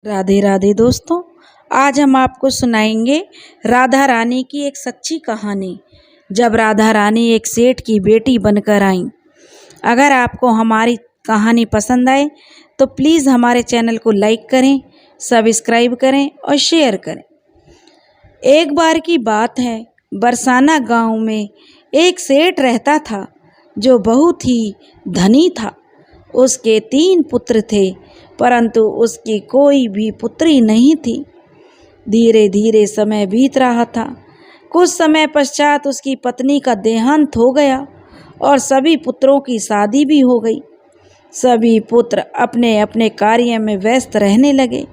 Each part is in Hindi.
राधे राधे दोस्तों। आज हम आपको सुनाएंगे राधा रानी की एक सच्ची कहानी। जब राधा रानी एक सेठ की बेटी बनकर आई। अगर आपको हमारी कहानी पसंद आए तो प्लीज़ हमारे चैनल को लाइक करें, सब्सक्राइब करें और शेयर करें। एक बार की बात है, बरसाना गांव में एक सेठ रहता था जो बहुत ही धनी था। उसके 3 पुत्र थे, परंतु उसकी कोई भी पुत्री नहीं थी। धीरे धीरे समय बीत रहा था। कुछ समय पश्चात उसकी पत्नी का देहांत हो गया और सभी पुत्रों की शादी भी हो गई। सभी पुत्र अपने अपने कार्य में व्यस्त रहने लगे।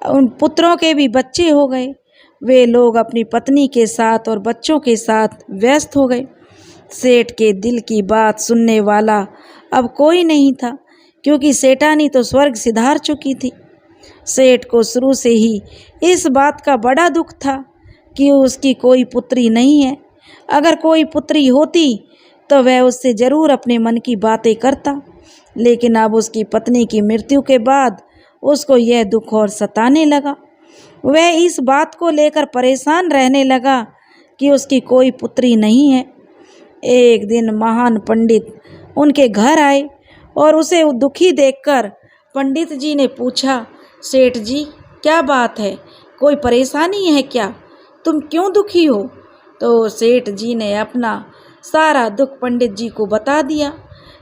उन पुत्रों के भी बच्चे हो गए। वे लोग अपनी पत्नी के साथ और बच्चों के साथ व्यस्त हो गए। सेठ के दिल की बात सुनने वाला अब कोई नहीं था, क्योंकि सेठानी तो स्वर्ग सिधार चुकी थी। सेठ को शुरू से ही इस बात का बड़ा दुख था कि उसकी कोई पुत्री नहीं है। अगर कोई पुत्री होती तो वह उससे ज़रूर अपने मन की बातें करता, लेकिन अब उसकी पत्नी की मृत्यु के बाद उसको यह दुख और सताने लगा। वह इस बात को लेकर परेशान रहने लगा कि उसकी कोई पुत्री नहीं है। एक दिन महान पंडित उनके घर आए और उसे दुखी देखकर पंडित जी ने पूछा, सेठ जी क्या बात है, कोई परेशानी है क्या, तुम क्यों दुखी हो? तो सेठ जी ने अपना सारा दुख पंडित जी को बता दिया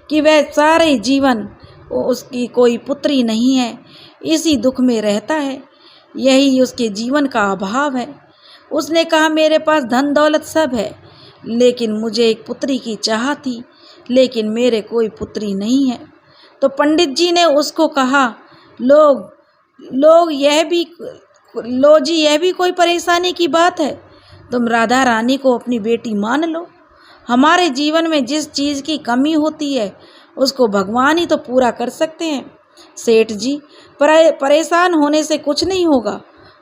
कि वह सारे जीवन उसकी कोई पुत्री नहीं है, इसी दुख में रहता है, यही उसके जीवन का अभाव है। उसने कहा, मेरे पास धन दौलत सब है, लेकिन मुझे एक पुत्री की चाह थी, लेकिन मेरे कोई पुत्री नहीं है। तो पंडित जी ने उसको कहा, लो जी, यह भी कोई परेशानी की बात है। तुम राधा रानी को अपनी बेटी मान लो। हमारे जीवन में जिस चीज़ की कमी होती है उसको भगवान ही तो पूरा कर सकते हैं। सेठ जी, परेशान होने से कुछ नहीं होगा।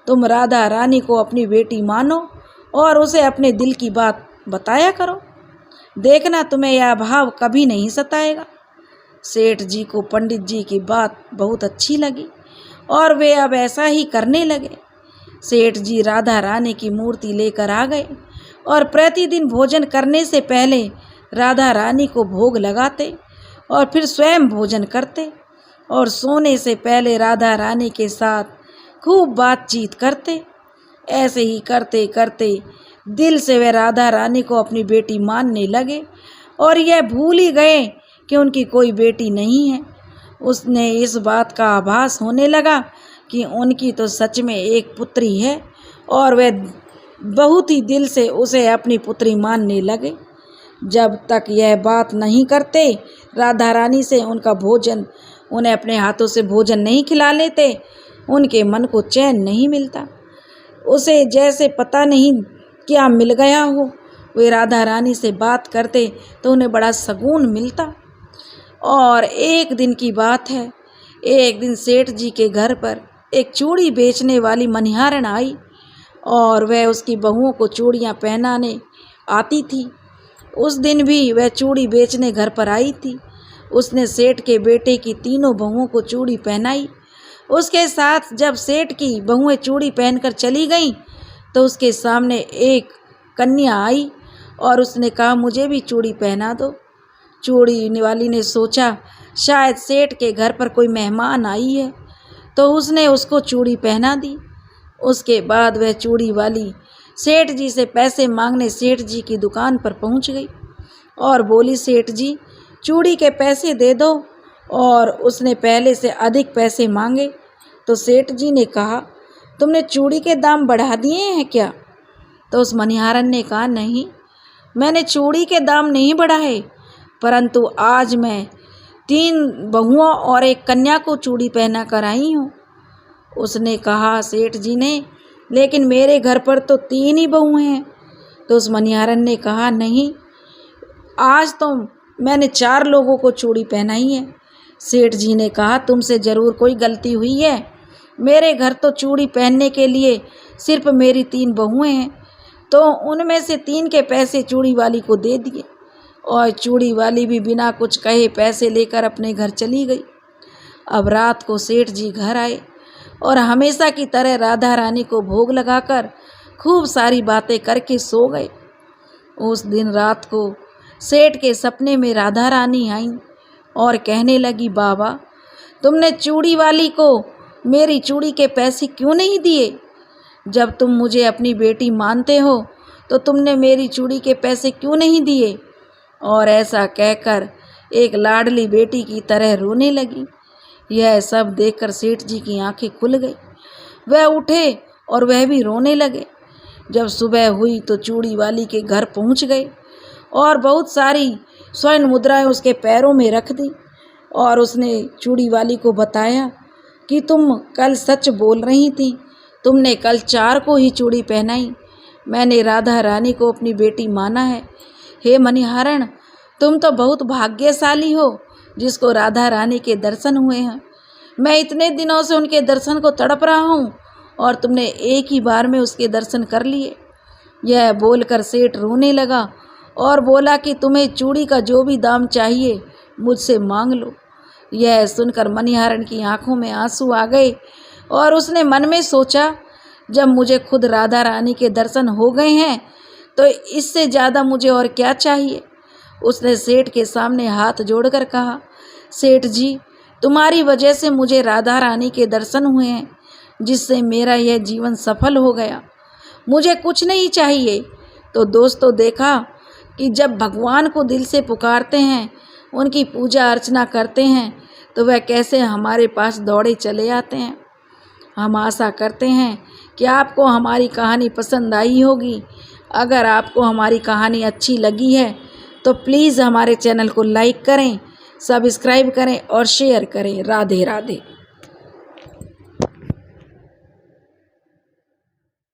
तुम राधा रानी को अपनी बेटी मानो और उसे अपने दिल की बात बताया करो, देखना तुम्हें यह अभाव कभी नहीं सताएगा। सेठ जी को पंडित जी की बात बहुत अच्छी लगी और वे अब ऐसा ही करने लगे। सेठ जी राधा रानी की मूर्ति लेकर आ गए और प्रतिदिन भोजन करने से पहले राधा रानी को भोग लगाते और फिर स्वयं भोजन करते और सोने से पहले राधा रानी के साथ खूब बातचीत करते। ऐसे ही करते करते दिल से वे राधा रानी को अपनी बेटी मानने लगे और यह भूल ही गए कि उनकी कोई बेटी नहीं है। उसने इस बात का आभास होने लगा कि उनकी तो सच में एक पुत्री है और वे बहुत ही दिल से उसे अपनी पुत्री मानने लगे। जब तक यह बात नहीं करते, राधा रानी से उनका भोजन, उन्हें अपने हाथों से भोजन नहीं खिला लेते, उनके मन को चैन नहीं मिलता। उसे जैसे पता नहीं क्या मिल गया हो। वे राधा रानी से बात करते तो उन्हें बड़ा सुकून मिलता। और एक दिन की बात है, एक दिन सेठ जी के घर पर एक चूड़ी बेचने वाली मनिहारन आई और वह उसकी बहुओं को चूड़ियाँ पहनाने आती थी। उस दिन भी वह चूड़ी बेचने घर पर आई थी। उसने सेठ के बेटे की तीनों बहुओं को चूड़ी पहनाई। उसके साथ जब सेठ की बहुएं चूड़ी पहनकर चली गईं तो उसके सामने एक कन्या आई और उसने कहा, मुझे भी चूड़ी पहना दो। चूड़ी वाली ने सोचा शायद सेठ के घर पर कोई मेहमान आई है, तो उसने उसको चूड़ी पहना दी। उसके बाद वह चूड़ी वाली सेठ जी से पैसे मांगने सेठ जी की दुकान पर पहुंच गई और बोली, सेठ जी चूड़ी के पैसे दे दो। और उसने पहले से अधिक पैसे मांगे। तो सेठ जी ने कहा, तुमने चूड़ी के दाम बढ़ा दिए हैं क्या? तो उस मनिहारन ने कहा, नहीं, मैंने चूड़ी के दाम नहीं बढ़ाए, परंतु आज मैं 3 बहुओं और एक कन्या को चूड़ी पहना कर आई हूँ। उसने कहा, सेठ जी ने, लेकिन मेरे घर पर तो 3 ही बहुएं हैं। तो उस मनिहारन ने कहा, नहीं, आज तो मैंने 4 लोगों को चूड़ी पहनाई है। सेठ जी ने कहा, तुमसे ज़रूर कोई गलती हुई है। मेरे घर तो चूड़ी पहनने के लिए सिर्फ मेरी 3 बहुएं हैं। तो उनमें से 3 के पैसे चूड़ी वाली को दे दिए और चूड़ी वाली भी बिना कुछ कहे पैसे लेकर अपने घर चली गई। अब रात को सेठ जी घर आए और हमेशा की तरह राधा रानी को भोग लगाकर खूब सारी बातें करके सो गए। उस दिन रात को सेठ के सपने में राधा रानी आईं और कहने लगी, बाबा तुमने चूड़ी वाली को मेरी चूड़ी के पैसे क्यों नहीं दिए? जब तुम मुझे अपनी बेटी मानते हो तो तुमने मेरी चूड़ी के पैसे क्यों नहीं दिए? और ऐसा कहकर एक लाडली बेटी की तरह रोने लगी। यह सब देखकर सेठ जी की आंखें खुल गई। वह उठे और वह भी रोने लगे। जब सुबह हुई तो चूड़ी वाली के घर पहुंच गए और बहुत सारी स्वर्ण मुद्राएं उसके पैरों में रख दी और उसने चूड़ी वाली को बताया कि तुम कल सच बोल रही थी, तुमने कल 4 को ही चूड़ी पहनाई। मैंने राधा रानी को अपनी बेटी माना है। हे मणिहारण, तुम तो बहुत भाग्यशाली हो जिसको राधा रानी के दर्शन हुए हैं। मैं इतने दिनों से उनके दर्शन को तड़प रहा हूँ और तुमने एक ही बार में उसके दर्शन कर लिए। यह बोलकर सेठ रोने लगा और बोला कि तुम्हें चूड़ी का जो भी दाम चाहिए मुझसे मांग लो। यह सुनकर मणिहारण की आंखों में आंसू आ गए और उसने मन में सोचा, जब मुझे खुद राधा रानी के दर्शन हो गए हैं तो इससे ज़्यादा मुझे और क्या चाहिए। उसने सेठ के सामने हाथ जोड़कर कहा, सेठ जी तुम्हारी वजह से मुझे राधा रानी के दर्शन हुए हैं, जिससे मेरा यह जीवन सफल हो गया। मुझे कुछ नहीं चाहिए। तो दोस्तों देखा कि जब भगवान को दिल से पुकारते हैं, उनकी पूजा अर्चना करते हैं तो वह कैसे हमारे पास दौड़े चले आते हैं। हम आशा करते हैं कि आपको हमारी कहानी पसंद आई होगी। अगर आपको हमारी कहानी अच्छी लगी है तो प्लीज़ हमारे चैनल को लाइक करें, सब्सक्राइब करें और शेयर करें। राधे राधे।